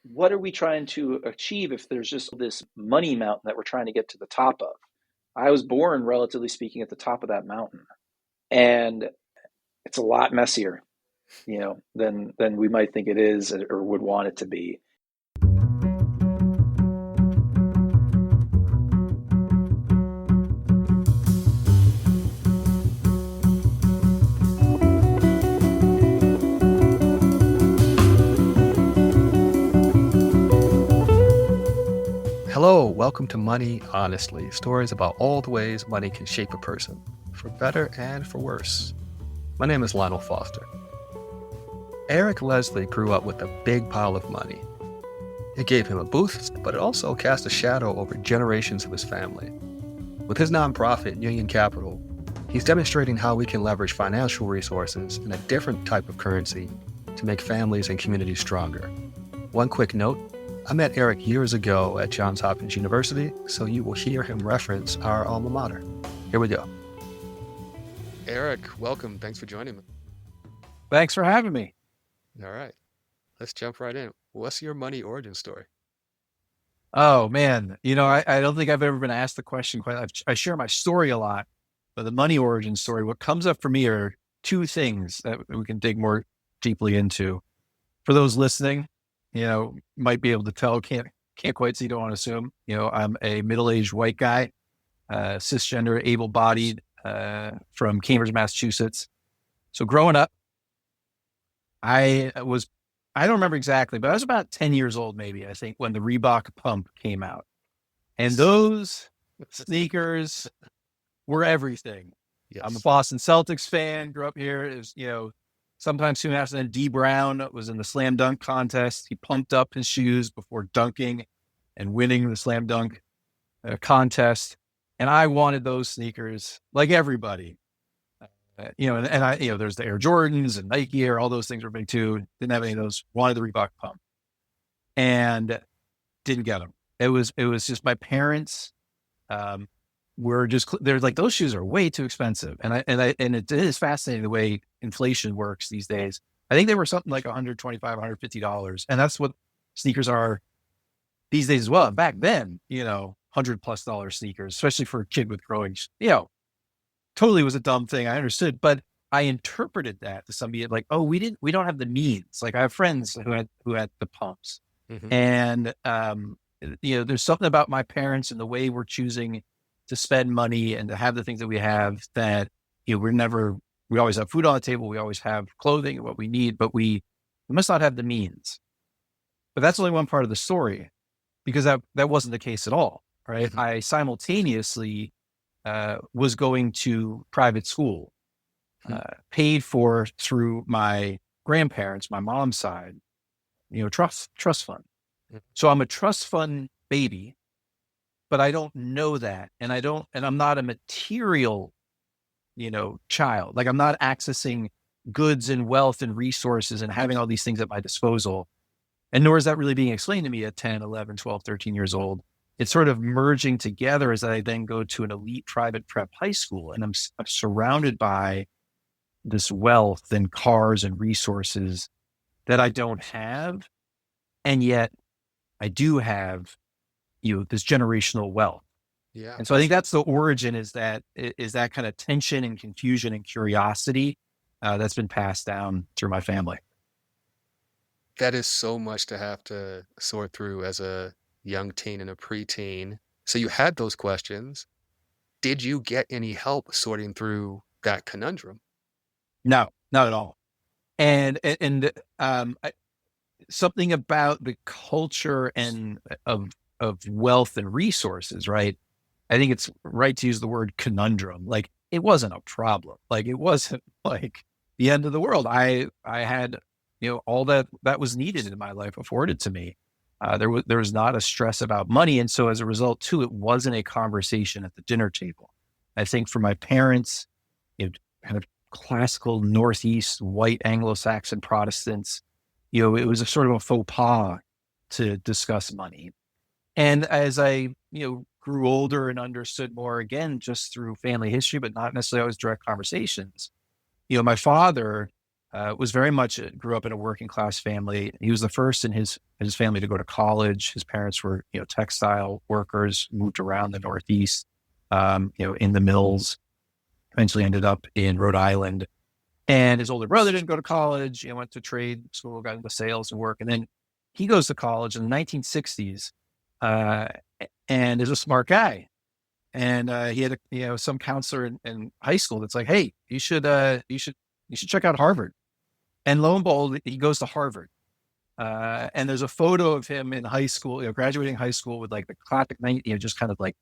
what are we trying to achieve if there's just this money mountain that we're trying to get to the top of? I was born, relatively speaking, at the top of that mountain, and it's a lot messier, than we might think it is or would want it to be. Hello, welcome to Money Honestly, stories about all the ways money can shape a person, for better and for worse. My name is Lionel Foster. Eric Leslie grew up with a big pile of money. It gave him a boost, but it also cast a shadow over generations of his family. With his nonprofit, Union Capital, he's demonstrating how we can leverage financial resources in a different type of currency to make families and communities stronger. One quick note, I met Eric years ago at Johns Hopkins University, so you will hear him reference our alma mater. Here we go. Eric, welcome. Thanks for joining me. Thanks for having me. All right, let's jump right in. What's your money origin story? Oh man, I don't think I've ever been asked the question quite. I share my story a lot, but the money origin story, what comes up for me are two things that we can dig more deeply into. For those listening, might be able to tell, can't quite see, don't want to assume. I'm a middle-aged white guy, cisgender, able-bodied, from Cambridge, Massachusetts. So growing up, I don't remember exactly, but I was about 10 years old, maybe, I think, when the Reebok Pump came out. And those sneakers were everything. Yes. I'm a Boston Celtics fan, grew up here. It was, sometime soon after that, D. Brown was in the slam dunk contest. He pumped up his shoes before dunking and winning the slam dunk contest. And I wanted those sneakers like everybody. And I, there's the Air Jordans and Nike Air, all those things were big too. Didn't have any of those. Wanted the Reebok Pump, and didn't get them. It was just my parents were just they're like, those shoes are way too expensive, and it is fascinating the way inflation works these days. I think they were something like $125, $150, and that's what sneakers are these days as well. And back then, $100+ sneakers, especially for a kid with growing, totally was a dumb thing. I understood, but I interpreted that to somebody like, oh, we don't have the means. Like I have friends who had the pumps, and there's something about my parents and the way we're choosing to spend money and to have the things that we have that we always have food on the table, we always have clothing and what we need, but we must not have the means. But that's only one part of the story, because that wasn't the case at all, right? I simultaneously was going to private school, paid for through my grandparents, my mom's side, trust fund. So I'm a trust fund baby, but I don't know that. And I'm not a material, child. Like I'm not accessing goods and wealth and resources and having all these things at my disposal. And nor is that really being explained to me at 10, 11, 12, 13 years old. It's sort of merging together as I then go to an elite private prep high school, and I'm surrounded by this wealth and cars and resources that I don't have. And yet I do have, this generational wealth. Yeah. And so I think that's the origin, is that kind of tension and confusion and curiosity that's been passed down through my family. That is so much to have to sort through as a young teen and a preteen. So you had those questions. Did you get any help sorting through that conundrum? No, not at all. And something about the culture and of wealth and resources, right? I think it's right to use the word conundrum. Like it wasn't a problem. Like it wasn't like the end of the world. I had, all that was needed in my life afforded to me. There was not a stress about money. And so as a result too, it wasn't a conversation at the dinner table. I think for my parents, kind of classical Northeast white Anglo-Saxon Protestants, it was a sort of a faux pas to discuss money. And as I, grew older and understood more, again, just through family history, but not necessarily always direct conversations, my father was very much, grew up in a working class family. He was the first in his family to go to college. His parents were, textile workers, moved around the Northeast, in the mills, eventually ended up in Rhode Island. And his older brother didn't go to college, went to trade school, got into sales and work. And then he goes to college in the 1960s, and is a smart guy. And he had some counselor in high school that's like, hey, you should check out Harvard. And lo and behold, he goes to Harvard. And there's a photo of him in high school, graduating high school with like the classic, just kind of like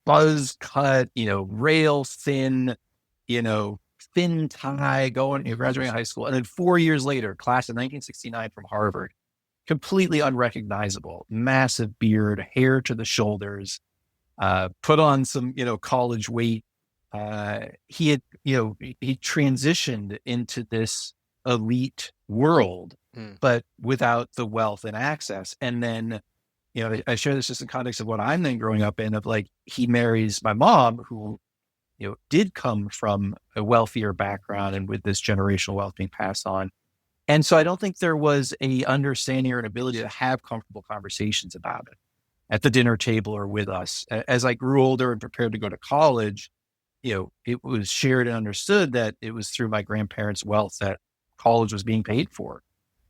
buzz cut, rail thin, thin tie, going, graduating high school. And then 4 years later, class of 1969 from Harvard, completely unrecognizable, massive beard, hair to the shoulders, put on some, college weight. He had, he transitioned into this elite world, but without the wealth and access. And then, I share this just in context of what I'm then growing up in, of like, he marries my mom, who, did come from a wealthier background and with this generational wealth being passed on. And so I don't think there was a understanding or an ability to have comfortable conversations about it at the dinner table or with us. As I grew older and prepared to go to college, it was shared and understood that it was through my grandparents' wealth that college was being paid for,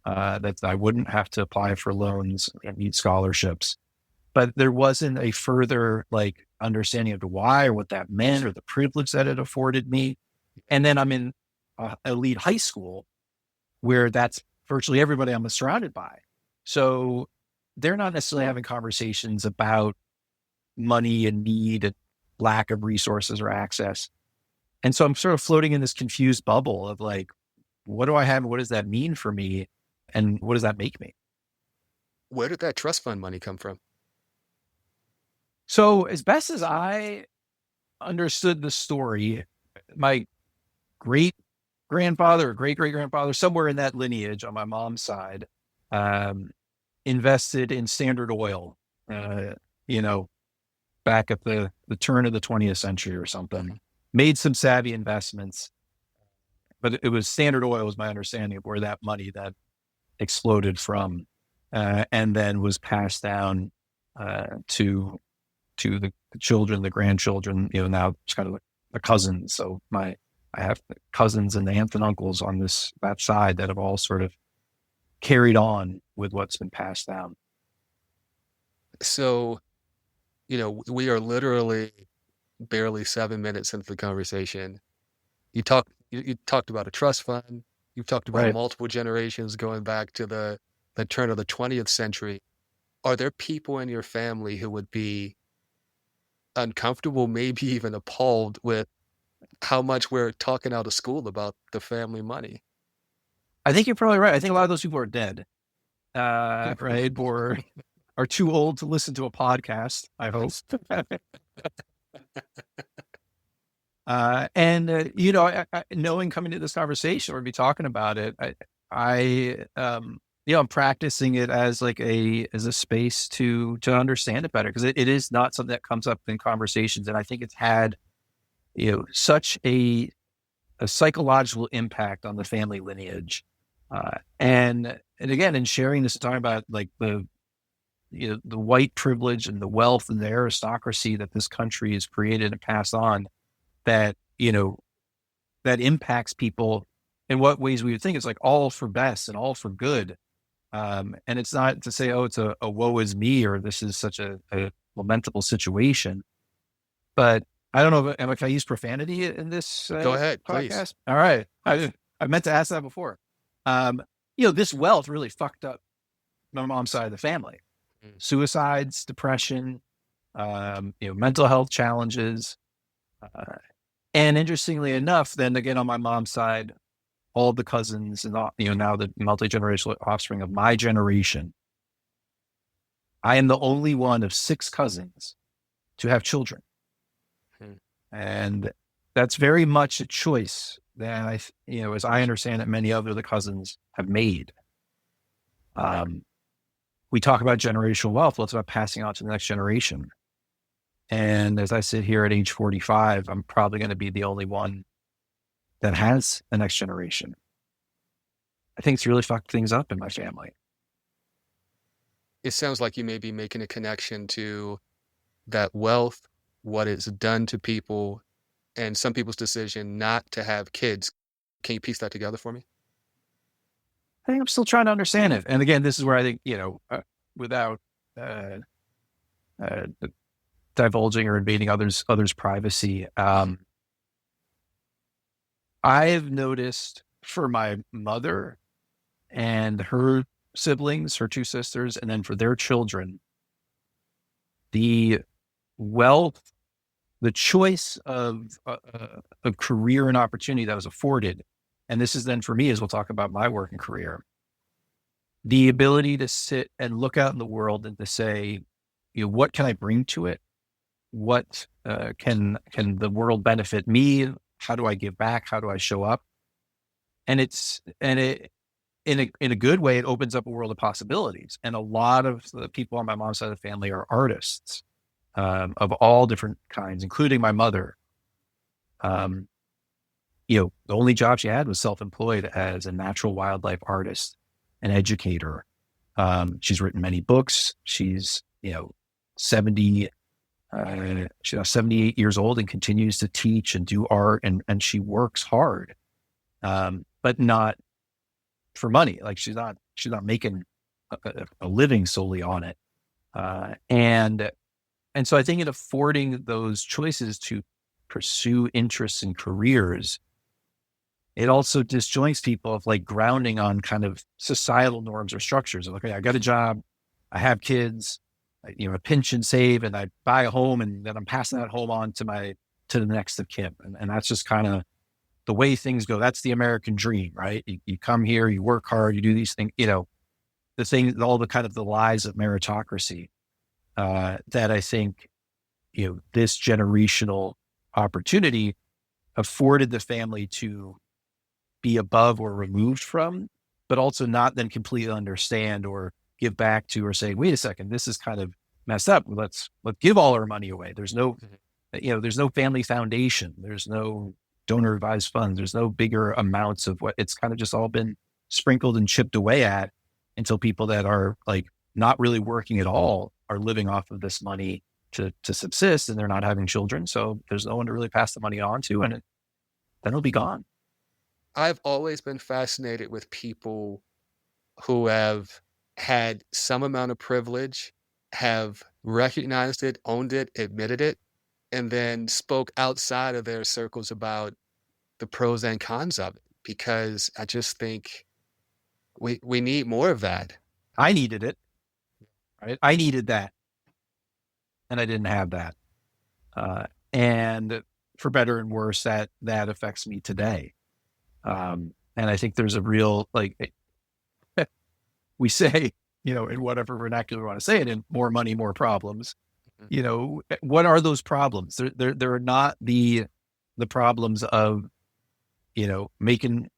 that I wouldn't have to apply for loans and need scholarships. But there wasn't a further like understanding of the why or what that meant or the privilege that it afforded me. And then I'm in elite high school where that's virtually everybody I'm surrounded by. So they're not necessarily having conversations about money and need and lack of resources or access. And so I'm sort of floating in this confused bubble of like, what do I have? What does that mean for me? And what does that make me? Where did that trust fund money come from? So as best as I understood the story, my great grandfather or great great grandfather, somewhere in that lineage on my mom's side, invested in Standard Oil, back at the turn of the 20th century or something, made some savvy investments, but it was Standard Oil was my understanding of where that money that exploded from, and then was passed down to the children, the grandchildren, now it's kind of like the cousins. So I have cousins and aunts and uncles on that side that have all sort of carried on with what's been passed down. So, we are literally barely 7 minutes into the conversation. You talked about a trust fund. You've talked about multiple generations going back to the turn of the 20th century. Are there people in your family who would be uncomfortable, maybe even appalled with how much we're talking out of school about the family money? I think you're probably right. I think a lot of those people are dead, right? Or are too old to listen to a podcast, I hope. Knowing coming to this conversation, we'll be talking about it. I'm practicing it as like as a space to understand it better, because it is not something that comes up in conversations. And I think it's had, such a psychological impact on the family lineage. And again, in sharing this, talking about like the white privilege and the wealth and the aristocracy that this country has created and passed on, that, that impacts people in what ways we would think it's like all for best and all for good. And it's not to say, oh, it's a woe is me, or this is such a lamentable situation. But I don't know, can I use profanity in this Go ahead, podcast? Please. All right. I meant to ask that before. This wealth really fucked up my mom's side of the family. Suicides, depression, mental health challenges. And interestingly enough, then again, on my mom's side, all the cousins and, now the multi-generational offspring of my generation, I am the only one of 6 cousins to have children. And that's very much a choice that as I understand it, many other the cousins have made. We talk about generational wealth. Well, it's about passing on to the next generation. And as I sit here at age 45, I'm probably going to be the only one that has the next generation. I think it's really fucked things up in my family. It sounds like you may be making a connection to that wealth, what it's done to people, and some people's decision not to have kids. Can you piece that together for me? I think I'm still trying to understand it. And again, this is where I think, without uh, uh, divulging or invading others' privacy, I've noticed for my mother and her siblings, her two sisters, and then for their children, the wealth, the choice of a career and opportunity that was afforded. And this is then for me, as we'll talk about my working career, the ability to sit and look out in the world and to say, what can I bring to it? What can the world benefit me? How do I give back? How do I show up? And it in a good way, it opens up a world of possibilities. And a lot of the people on my mom's side of the family are artists of all different kinds, including my mother. The only job she had was self-employed as a natural wildlife artist, an educator. She's written many books. She's 70. She's now 78 years old and continues to teach and do art, and she works hard, but not for money. Like she's not making a living solely on it. And so I think in affording those choices to pursue interests and careers, it also disjoints people of like grounding on kind of societal norms or structures. Okay, I got a job, I have kids, a pinch and save, and I buy a home, and then I'm passing that home on to the next of kin. And that's just kind of the way things go. That's the American dream, right? You come here, you work hard, you do these things, the things, all the kind of the lies of meritocracy that I think, this generational opportunity afforded the family to be above or removed from, but also not then completely understand or give back to, or say, wait a second, this is kind of messed up. Let's give all our money away. There's no, there's no family foundation. There's no donor advised funds. There's no bigger amounts of what it's kind of just all been sprinkled and chipped away at until people that are like not really working at all are living off of this money to subsist, and they're not having children. So there's no one to really pass the money on to, and then it'll be gone. I've always been fascinated with people who have had some amount of privilege, have recognized it, owned it, admitted it, and then spoke outside of their circles about the pros and cons of it, because I just think we need more of that. I needed it, right? I needed that, and I didn't have that. And for better and worse, that affects me today. And I think there's a real, like, we say, in whatever vernacular we want to say it in, more money, more problems. What are those problems? They're not the problems of, making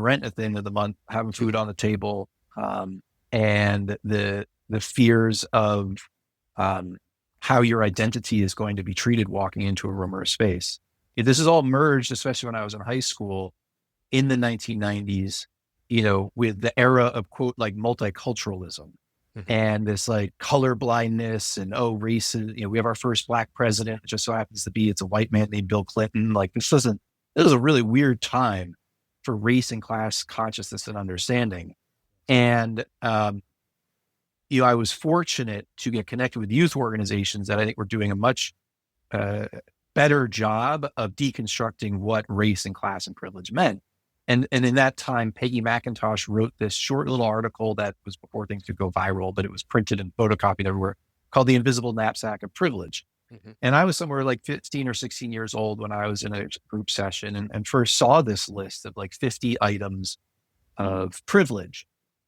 rent at the end of the month, having food on the table, and the fears of how your identity is going to be treated walking into a room or a space. This is all merged, especially when I was in high school in the 1990s, with the era of, quote, like multiculturalism and this like color blindness and, race. We have our first Black president. It just so happens to be, it's a white man named Bill Clinton. Like this was a really weird time for race and class consciousness and understanding. And, I was fortunate to get connected with youth organizations that I think were doing a much better job of deconstructing what race and class and privilege meant. And in that time, Peggy McIntosh wrote this short little article that was before things could go viral, but it was printed and photocopied everywhere, called The Invisible Knapsack of Privilege. And I was somewhere like 15 or 16 years old when I was in a group session and first saw this list of like 50 items of privilege.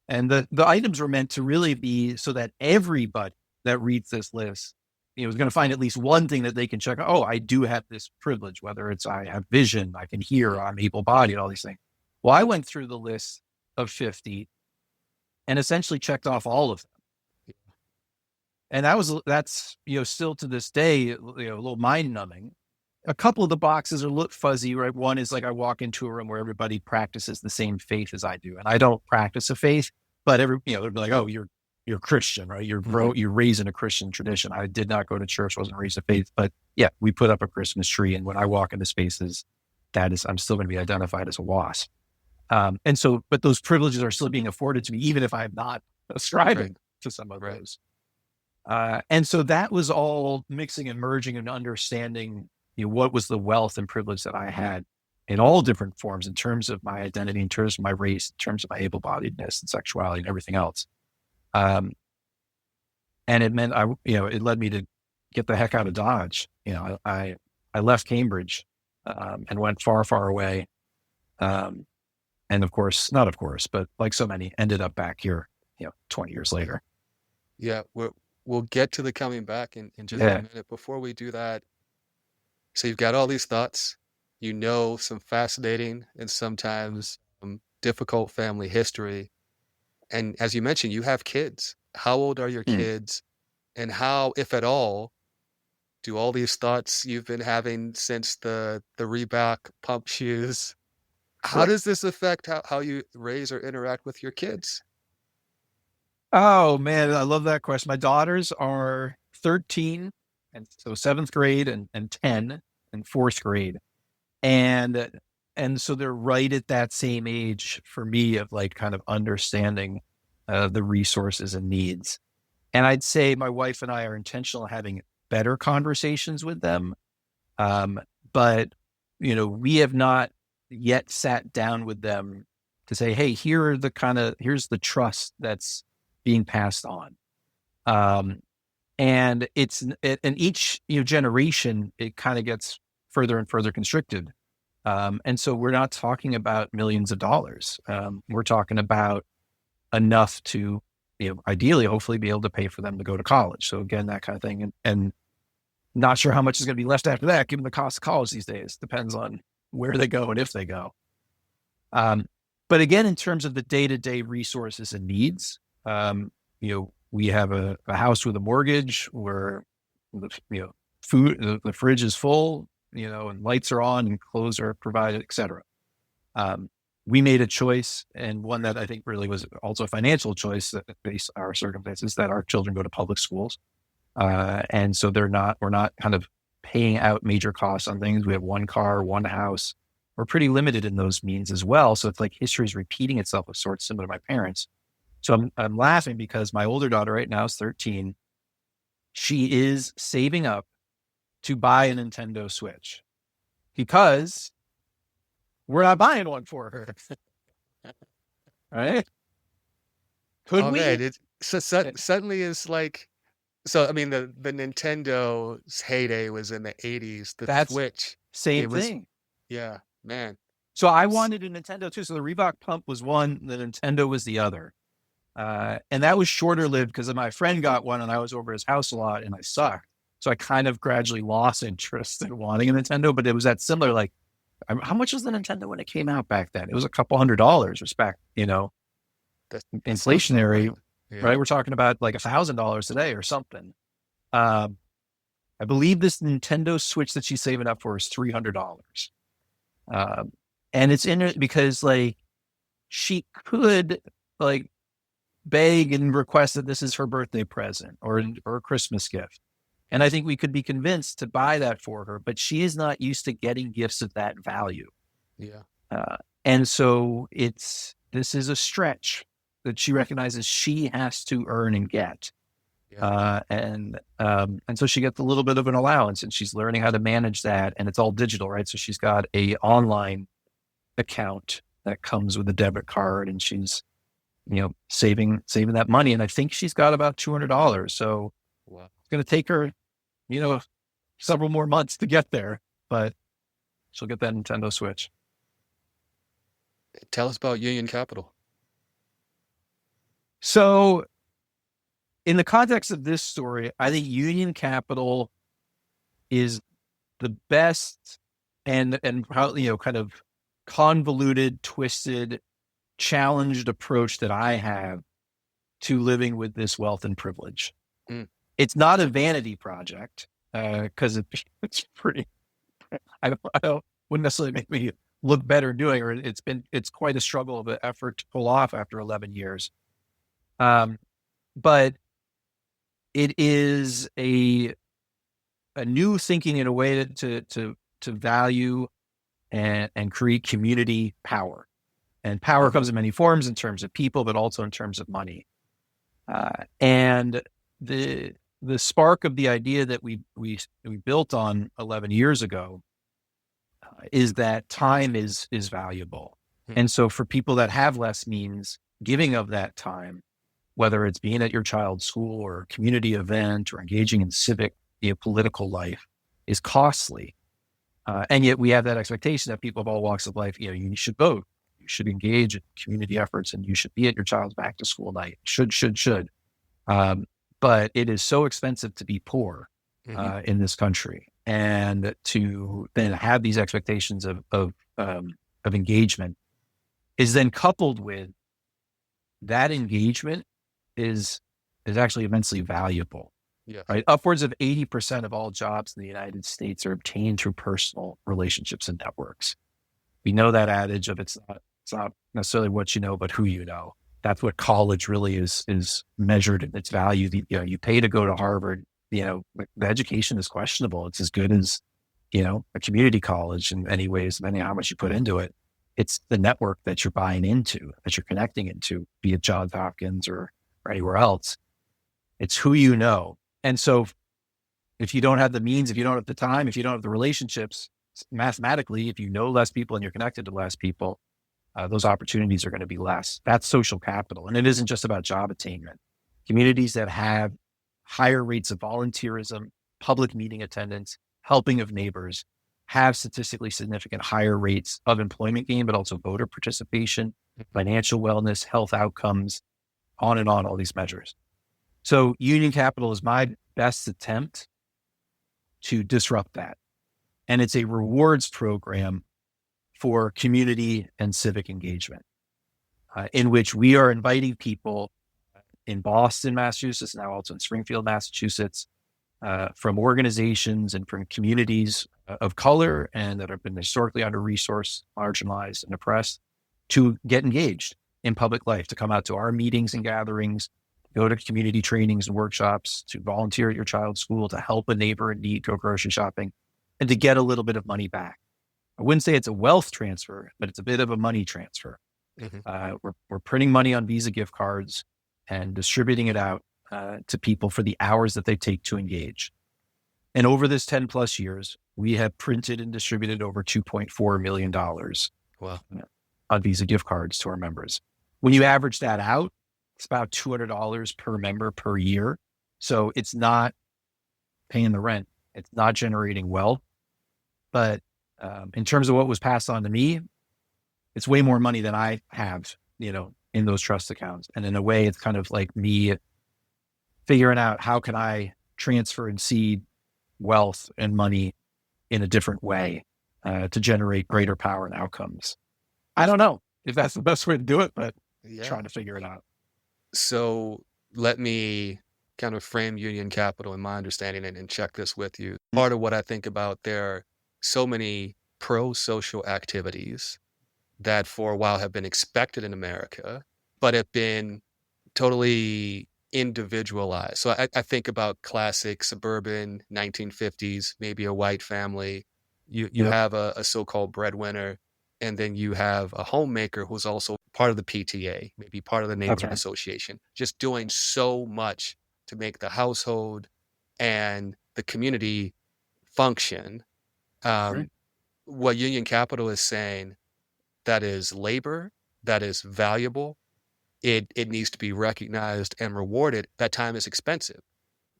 And the items were meant to really be so that everybody that reads this list, is going to find at least one thing that they can check. Oh, I do have this privilege, whether it's I have vision, I can hear, I'm able-bodied, all these things. Well, I went through the list of 50 and essentially checked off all of them. And that's, still to this day, a little mind numbing. a couple of the boxes are a little fuzzy, right? One is like I walk into a room where everybody practices the same faith as I do, and I don't practice a faith, but they'd be like, "Oh, you're Christian, right? You're raised in a Christian tradition." I did not go to church, wasn't raised in faith, but yeah, we put up a Christmas tree, and when I walk into spaces, I'm still going to be identified as a WASP. But those privileges are still being afforded to me, even if I'm not ascribing to some of those. And so that was all mixing and merging and understanding, what was the wealth and privilege that I had in all different forms in terms of my identity, in terms of my race, in terms of my able-bodiedness and sexuality and everything else. And it meant it led me to get the heck out of Dodge. I left Cambridge and went far, far away. And but like so many, ended up back here, 20 years later. Yeah, we'll get to the coming back in just a minute. Before we do that, so you've got all these thoughts, some fascinating and sometimes difficult family history. And as you mentioned, you have kids. How old are your kids? And how, if at all, do all these thoughts you've been having since the Reebok pump shoes, how does this affect how you raise or interact with your kids? Oh man, I love that question. My daughters are 13, and so 7th grade, and 10 and 4th grade. And so they're right at that same age for me of like kind of understanding the resources and needs. And I'd say my wife and I are intentional having better conversations with them. But we have not yet sat down with them to say, hey, here's the trust that's being passed on. And in each generation, it kind of gets further and further constricted. And so we're not talking about millions of dollars. We're talking about enough to, ideally, hopefully be able to pay for them to go to college. So again, that kind of thing. And not sure how much is going to be left after that, given the cost of college these days. Depends on where they go and if they go. But again, in terms of the day-to-day resources and needs, we have a house with a mortgage where food, the fridge is full, and lights are on and clothes are provided, et cetera. We made a choice, and one that I think really was also a financial choice that based on our circumstances, that our children go to public schools. And so we're not kind of paying out major costs on things. We have one car, one house. We're pretty limited in those means as well. So it's like history is repeating itself of sorts, similar to my parents. So I'm laughing because my older daughter right now is 13. She is saving up to buy a Nintendo Switch because we're not buying one for her. Right? Could we? Man, suddenly is like, so I mean, the Nintendo's heyday was in the 80s. The Switch, same thing. Yeah, man. So I wanted a Nintendo too. So the Reebok pump was one, the Nintendo was the other. And that was shorter lived because my friend got one and I was over his house a lot and I sucked. So I kind of gradually lost interest in wanting a Nintendo, but it was that similar, like, how much was the Nintendo when it came out back then? It was a couple $100, respect, That's inflationary, right? We're talking about like $1,000 today or something. I believe this Nintendo Switch that she's saving up for is $300. And it's in it because like she could like beg and request that this is her birthday present or a Christmas gift. And I think we could be convinced to buy that for her, but she is not used to getting gifts of that value. Yeah. And so this is a stretch that she recognizes she has to earn and get. Yeah. And so she gets a little bit of an allowance and she's learning how to manage that, and it's all digital, right? So she's got a online account that comes with a debit card and she's, saving that money. And I think she's got about $200. So it's going to take her, several more months to get there, but she'll get that Nintendo Switch. Tell us about Union Capital. So in the context of this story, I think Union Capital is the best and kind of convoluted, twisted, challenged approach that I have to living with this wealth and privilege. It's not a vanity project because it's pretty wouldn't necessarily make me look better doing it. Or it's quite a struggle of an effort to pull off after 11 years. But it is a new thinking in a way to value and create community power. And power comes in many forms in terms of people, but also in terms of money. And the spark of the idea that we built on 11 years ago is that time is valuable. And so for people that have less means, giving of that time, whether it's being at your child's school or community event or engaging in civic, political life, is costly. And yet we have that expectation that people of all walks of life, you should vote, you should engage in community efforts, and you should be at your child's back to school night. Should. But it is so expensive to be poor in this country, and to then have these expectations of engagement is then coupled with that engagement is actually immensely valuable. Yeah. Right. Upwards of 80% of all jobs in the United States are obtained through personal relationships and networks. We know that adage of it's not necessarily what you know, but who you know. That's what college really is measured in its value. You pay to go to Harvard. The education is questionable. It's as good as, a community college in many ways, depending on how much you put into it. It's the network that you're buying into, that you're connecting into, be it Johns Hopkins or anywhere else. It's who you know. And so if you don't have the means, if you don't have the time, if you don't have the relationships, mathematically, if you know less people and you're connected to less people, those opportunities are going to be less. That's social capital. And it isn't just about job attainment. Communities that have higher rates of volunteerism, public meeting attendance, helping of neighbors, have statistically significant higher rates of employment gain, but also voter participation, financial wellness, health outcomes, on and on, all these measures. So Union Capital is my best attempt to disrupt that. And it's a rewards program for community and civic engagement, in which we are inviting people in Boston, Massachusetts, now also in Springfield, Massachusetts, from organizations and from communities of color and that have been historically under-resourced, marginalized, and oppressed, to get engaged in public life, to come out to our meetings and gatherings, go to community trainings and workshops, to volunteer at your child's school, to help a neighbor in need, go grocery shopping, and to get a little bit of money back. I wouldn't say it's a wealth transfer, but it's a bit of a money transfer. We're printing money on Visa gift cards and distributing it out to people for the hours that they take to engage. And over this 10 plus years, we have printed and distributed over $2.4 million on Visa gift cards to our members. When you average that out, it's about $200 per member per year. So it's not paying the rent. It's not generating wealth. But in terms of what was passed on to me, it's way more money than I have, in those trust accounts. And in a way, it's kind of like me figuring out how can I transfer and seed wealth and money in a different way to generate greater power and outcomes. I don't know if that's the best way to do it, but trying to figure it out. So let me kind of frame Union Capital in my understanding and check this with you. Part of what I think about, there are so many pro-social activities that for a while have been expected in America, but have been totally individualized. So I think about classic suburban 1950s, maybe a white family. You have a so-called breadwinner, and then you have a homemaker who's also part of the PTA, maybe part of the neighborhood association, just doing so much to make the household and the community function. What Union Capital is saying, that is labor, that is valuable. It needs to be recognized and rewarded. That time is expensive.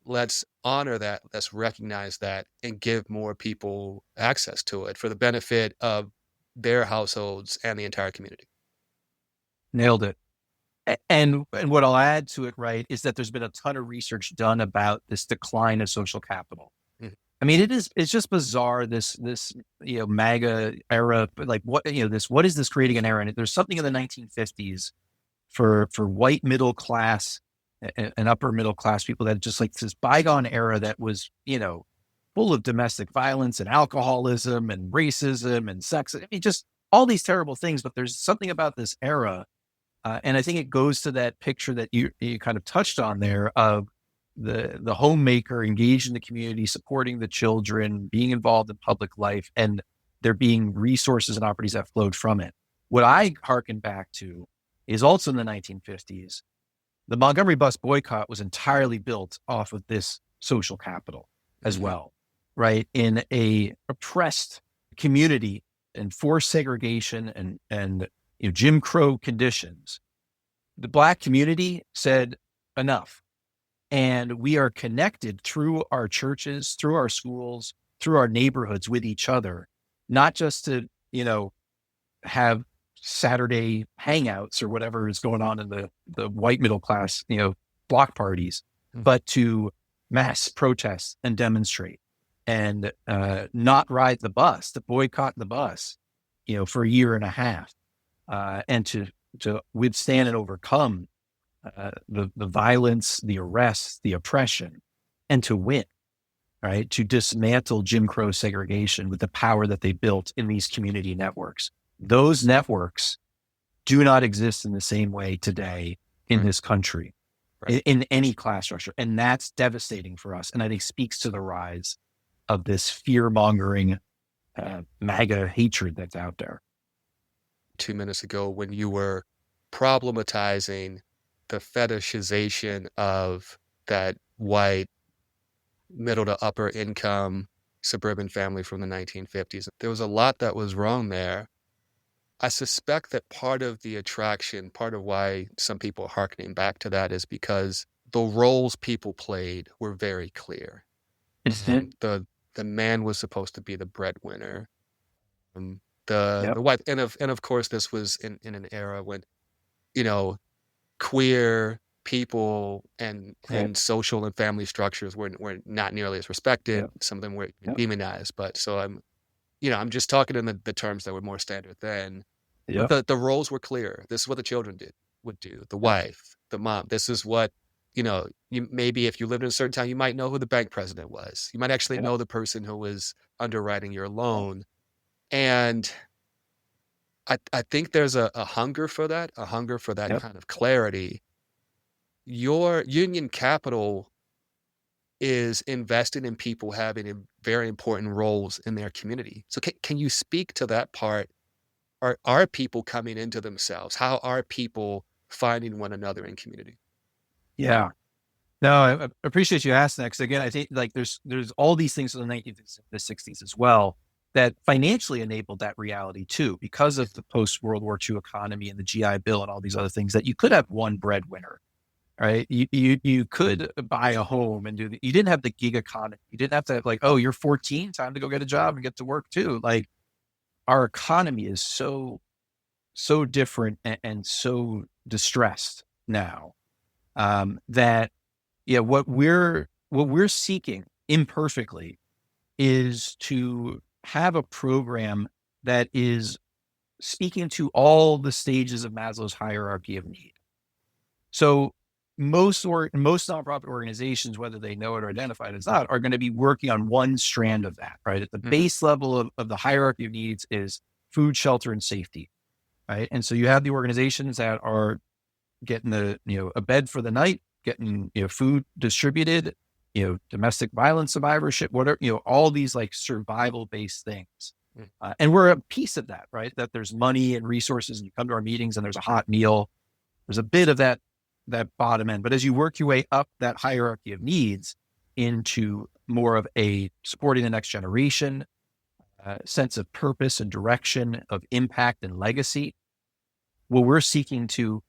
Let's honor that. Let's recognize that and give more people access to it for the benefit of their households and the entire community. Nailed it. And what I'll add to it, right, is that there's been a ton of research done about this decline of social capital. I mean, it's just bizarre, this MAGA era, like what is this creating an era? And there's something in the 1950s for white middle class and upper middle class people that just like this bygone era that was, full of domestic violence and alcoholism and racism and sex. I mean, just all these terrible things. But there's something about this era, and I think it goes to that picture that you kind of touched on there of the homemaker engaged in the community, supporting the children, being involved in public life, and there being resources and opportunities that flowed from it. What I hearken back to is also in the 1950s, the Montgomery bus boycott was entirely built off of this social capital as well, right? In a oppressed community and forced segregation and Jim Crow conditions, the Black community said enough. And we are connected through our churches, through our schools, through our neighborhoods with each other, not just to, have Saturday hangouts or whatever is going on in the white middle class, block parties, but to mass protest and demonstrate and not ride the bus, to boycott the bus, for a year and a half, and to withstand and overcome the violence, the arrests, the oppression, and to win, right? To dismantle Jim Crow segregation with the power that they built in these community networks. Those networks do not exist in the same way today in this country, in any class structure. And that's devastating for us. And I think speaks to the rise of this fear-mongering MAGA hatred that's out there. 2 minutes ago, when you were problematizing the fetishization of that white middle to upper income suburban family from the 1950s, there was a lot that was wrong there. I suspect that part of the attraction, part of why some people are hearkening back to that, is because the roles people played were very clear. The man was supposed to be the breadwinner. The white, and of course, this was in an era when, queer people and social and family structures were not nearly as respected. Yep. Some of them were demonized. But so I'm just talking in the terms that were more standard then. Yep. The roles were clear. This is what the children would do. The wife, the mom. This is what, you maybe if you lived in a certain town, you might know who the bank president was. You might actually know the person who was underwriting your loan. And I think there's a hunger for that, kind of clarity. Your Union Capital is invested in people having very important roles in their community. So can you speak to that part? Are people coming into themselves? How are people finding one another in community? Yeah. No, I appreciate you asking that, because again, I think there's all these things in the 1960s as well that financially enabled that reality too, because of the post-World War II economy and the GI Bill and all these other things, that you could have one breadwinner, right? You could buy a home and you didn't have the gig economy. You didn't have to have oh, you're 14, time to go get a job and get to work too. Our economy is so different and so distressed now, that what we're seeking imperfectly is to have a program that is speaking to all the stages of Maslow's hierarchy of need. So most nonprofit organizations, whether they know it or identify it as not, are going to be working on one strand of that, right? At the base level of the hierarchy of needs is food, shelter, and safety, right? And so you have the organizations that are getting a bed for the night, getting food distributed, domestic violence survivorship, whatever, all these survival based things. And we're a piece of that, right? That there's money and resources, and you come to our meetings and there's a hot meal. There's a bit of that bottom end. But as you work your way up that hierarchy of needs into more of a supporting the next generation, sense of purpose and direction, of impact and legacy, what we're seeking to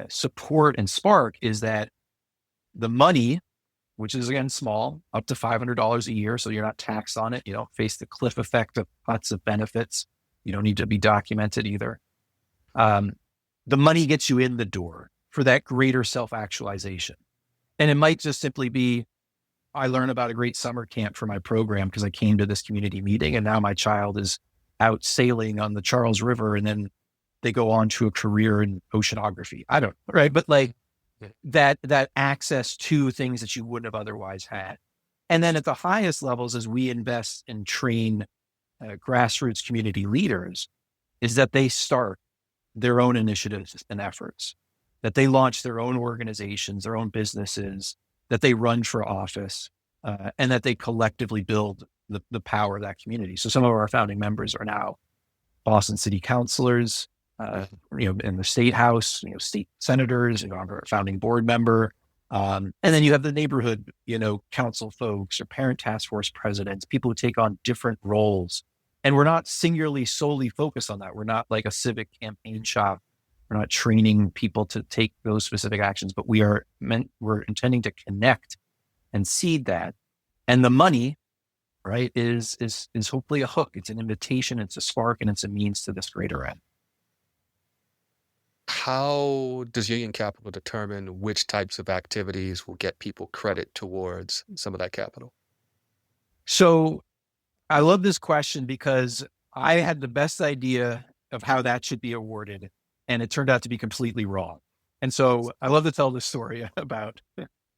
support and spark is that the money, which is again small, up to $500 a year, so you're not taxed on it. You don't face the cliff effect of lots of benefits. You don't need to be documented either. The money gets you in the door for that greater self-actualization. And it might just simply be, I learned about a great summer camp for my program because I came to this community meeting, and now my child is out sailing on the Charles River, and then they go on to a career in oceanography. I don't, right? But that access to things that you wouldn't have otherwise had. And then at the highest levels, as we invest and train grassroots community leaders, is that they start their own initiatives and efforts, that they launch their own organizations, their own businesses, that they run for office, and that they collectively build the power of that community. So some of our founding members are now Boston city councilors, in the state house, state senators, our founding board member. And then you have the neighborhood, council folks or parent task force presidents, people who take on different roles. And we're not singularly solely focused on that. We're not like a civic campaign shop. We're not training people to take those specific actions, but we're intending to connect and seed that. And the money, right, is hopefully a hook. It's an invitation, it's a spark, and it's a means to this greater end. How does Union Capital determine which types of activities will get people credit towards some of that capital? So I love this question because I had the best idea of how that should be awarded, and it turned out to be completely wrong. And so I love to tell this story about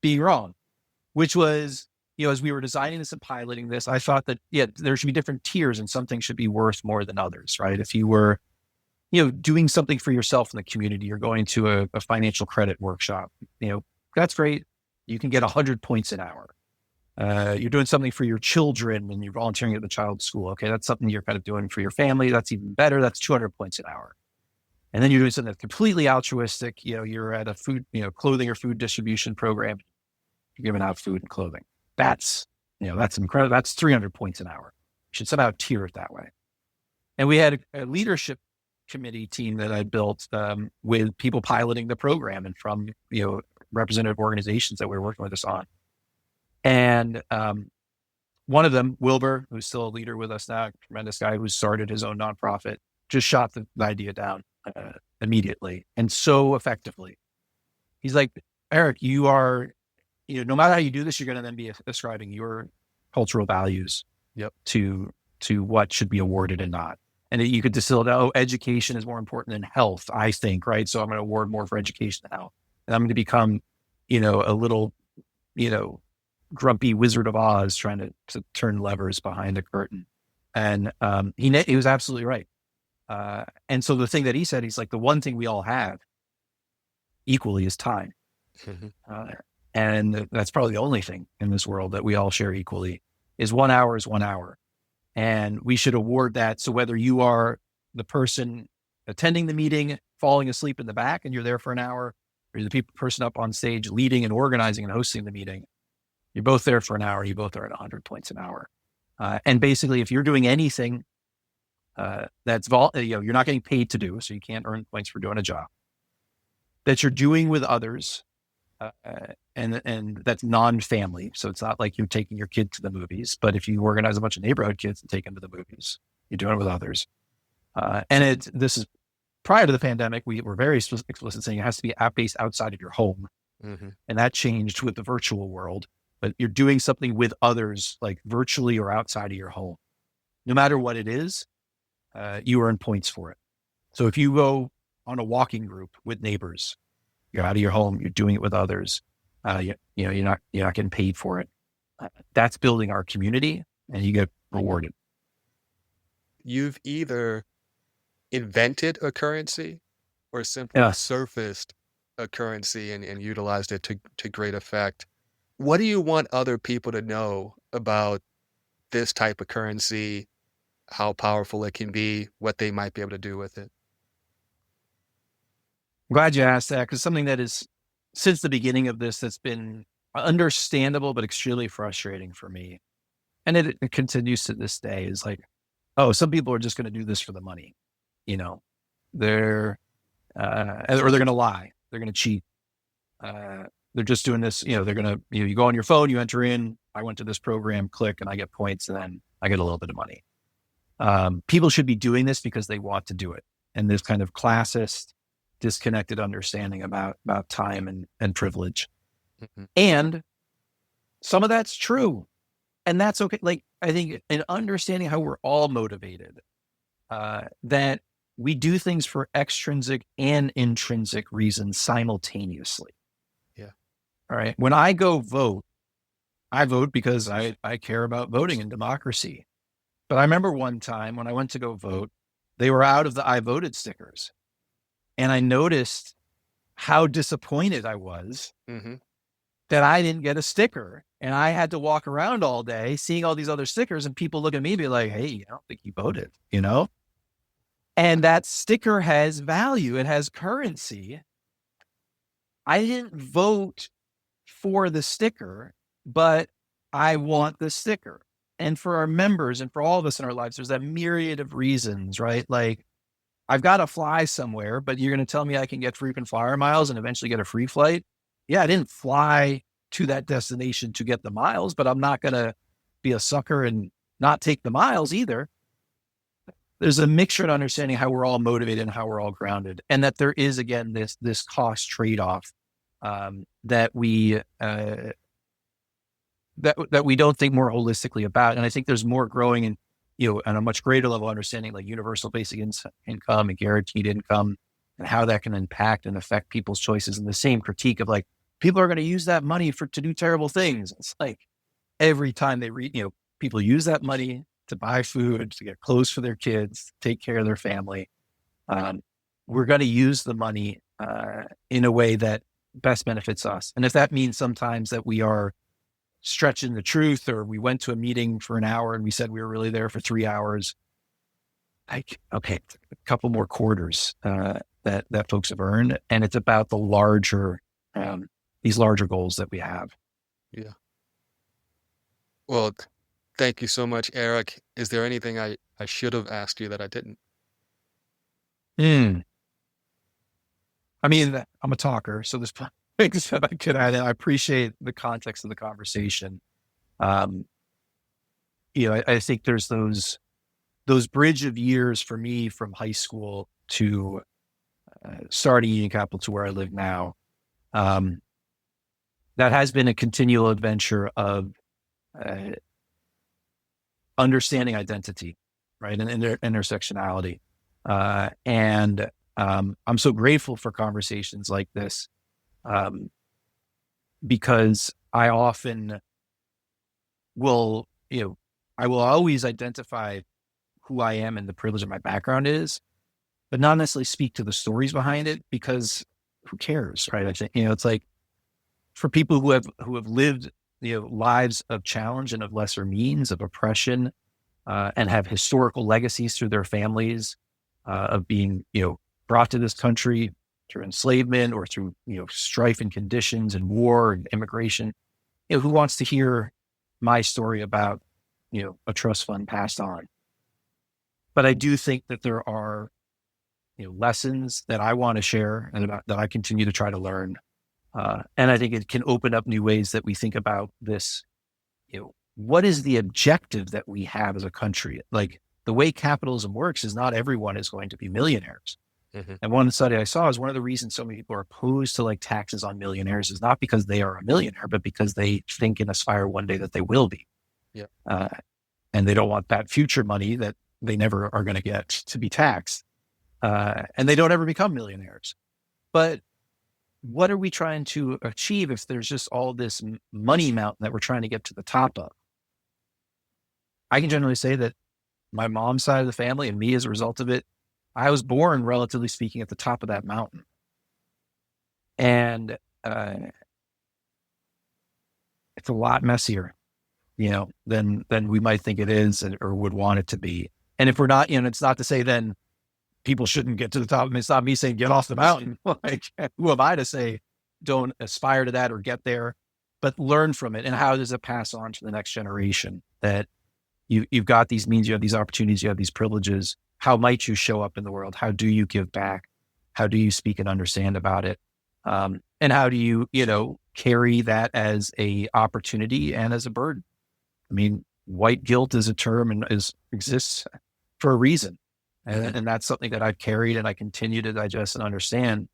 being wrong, which was, as we were designing this and piloting this, I thought that, there should be different tiers and some things should be worth more than others, right? If you were, doing something for yourself in the community, you're going to a financial credit workshop, that's great. You can get 100 points an hour. You're doing something for your children and you're volunteering at the child's school. Okay, that's something you're kind of doing for your family. That's even better. That's 200 points an hour. And then you're doing something that's completely altruistic. You're at a food, clothing or food distribution program. You're giving out food and clothing. That's incredible. That's 300 points an hour. You should somehow tier it that way. And we had a leadership committee team that I built with people piloting the program and from, representative organizations that we were working with us on. And one of them, Wilbur, who's still a leader with us now, tremendous guy who started his own nonprofit, just shot the idea down immediately and so effectively. He's like, Eric, you are, no matter how you do this, you're going to then be ascribing your cultural values to what should be awarded and not. And you could distill it, education is more important than health, I think, right? So I'm going to award more for education than health. And I'm going to become, a little, grumpy Wizard of Oz trying to turn levers behind a curtain. And he was absolutely right. And so the thing that he said, he's like, the one thing we all have equally is time. And that's probably the only thing in this world that we all share equally is 1 hour is 1 hour. And we should award that. So whether you are the person attending the meeting, falling asleep in the back and you're there for an hour, or you're the person up on stage leading and organizing and hosting the meeting, you're both there for an hour. You both are at 100 points an hour. And basically, if you're doing anything that's you're not getting paid to do, so you can't earn points for doing a job that you're doing with others, and that's non-family. So it's not like you're taking your kid to the movies, but if you organize a bunch of neighborhood kids and take them to the movies, you're doing it with others. And this is prior to the pandemic, we were very explicit saying it has to be based outside of your home. And that changed with the virtual world. But you're doing something with others, like virtually or outside of your home. No matter what it is, you earn points for it. So if you go on a walking group with neighbors, you're out of your home, you're doing it with others, you're not getting paid for it. That's building our community, and you get rewarded. You've either invented a currency or simply surfaced a currency and utilized it to great effect. What do you want other people to know about this type of currency, how powerful it can be, what they might be able to do with it? I'm glad you asked that, because something that is, since the beginning of this, that's been understandable but extremely frustrating for me, and it continues to this day, is like, some people are just going to do this for the money. They're or they're going to lie, they're going to cheat. They're just doing this, they're going to, you go on your phone, you enter in, I went to this program, click, and I get points, and then I get a little bit of money. People should be doing this because they want to do it. And this kind of classist, disconnected understanding about time and privilege. And some of that's true. And that's okay. Like, I think in understanding how we're all motivated, that we do things for extrinsic and intrinsic reasons simultaneously. Yeah. All right. When I go vote, I vote because I care about voting and democracy. But I remember one time when I went to go vote, they were out of the I voted stickers. And I noticed how disappointed I was that I didn't get a sticker. And I had to walk around all day seeing all these other stickers and people look at me and be like, hey, I don't think you voted, you know? And that sticker has value. It has currency. I didn't vote for the sticker, but I want the sticker. And for our members and for all of us in our lives, there's that myriad of reasons, right? Like, I've got to fly somewhere, but you're going to tell me I can get frequent flyer miles and eventually get a free flight. Yeah, I didn't fly to that destination to get the miles, but I'm not going to be a sucker and not take the miles either. There's a mixture in understanding how we're all motivated and how we're all grounded, and that there is, again, this cost trade-off that we that we don't think more holistically about. And I think there's more growing in, on a much greater level understanding, like universal basic income and guaranteed income, and how that can impact and affect people's choices. And the same critique of like, people are going to use that money to do terrible things. It's like every time they read, people use that money to buy food, to get clothes for their kids, take care of their family. We're going to use the money in a way that best benefits us. And if that means sometimes that we are stretching the truth, or we went to a meeting for an hour and we said we were really there for 3 hours, like, okay, a couple more quarters that folks have earned. And it's about the larger, these larger goals that we have. Yeah. Well, thank you so much, Eric. Is there anything I should have asked you that I didn't? I mean, I'm a talker, so there's things that I could add. I appreciate the context of the conversation. I think there's those bridge of years for me from high school to starting Union Capital to where I live now. That has been a continual adventure of understanding identity, right, and intersectionality. And I'm so grateful for conversations like this, because I often will, I will always identify who I am and the privilege of my background is, but not necessarily speak to the stories behind it, because who cares, right? I think, it's like for people who have lived, lives of challenge and of lesser means, of oppression, and have historical legacies through their families, of being, brought to this country through enslavement or through, strife and conditions and war and immigration, who wants to hear my story about, a trust fund passed on? But I do think that there are, lessons that I want to share and that I continue to try to learn. And I think it can open up new ways that we think about this. What is the objective that we have as a country? Like, the way capitalism works is not everyone is going to be millionaires. Mm-hmm. And one study I saw is one of the reasons so many people are opposed to like taxes on millionaires is not because they are a millionaire, but because they think and aspire one day that they will be. Yeah. And they don't want that future money that they never are going to get to be taxed. And they don't ever become millionaires. But what are we trying to achieve if there's just all this money mountain that we're trying to get to the top of? I can generally say that my mom's side of the family and me as a result of it, I was born, relatively speaking, at the top of that mountain. And it's a lot messier, than we might think it is or would want it to be. And if we're not, it's not to say then people shouldn't get to the top. I mean, it's not me saying get off the mountain. Like, who am I to say don't aspire to that or get there? But learn from it. And how does it pass on to the next generation? That you've got these means, you have these opportunities, you have these privileges. How might you show up in the world? How do you give back? How do you speak and understand about it? And how do you, carry that as a opportunity and as a burden? I mean, white guilt is a term and exists for a reason. And that's something that I've carried and I continue to digest and understand.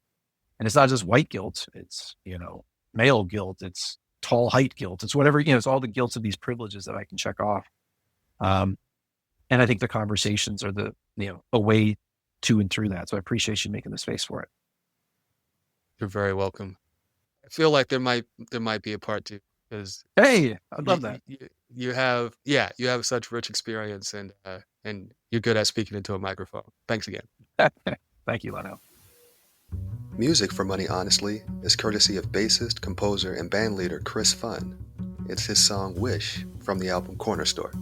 And it's not just white guilt. It's, male guilt. It's tall height guilt. It's whatever, it's all the guilts of these privileges that I can check off. And I think the conversations are a way to and through that. So I appreciate you making the space for it. You're very welcome. I feel like there might be a part two. because Hey, I'd love that. you have such rich experience, and you're good at speaking into a microphone. Thanks again. Thank you, Lano. Music for Money Honestly is courtesy of bassist, composer, and bandleader Chris Funn. It's his song Wish from the album Corner Store.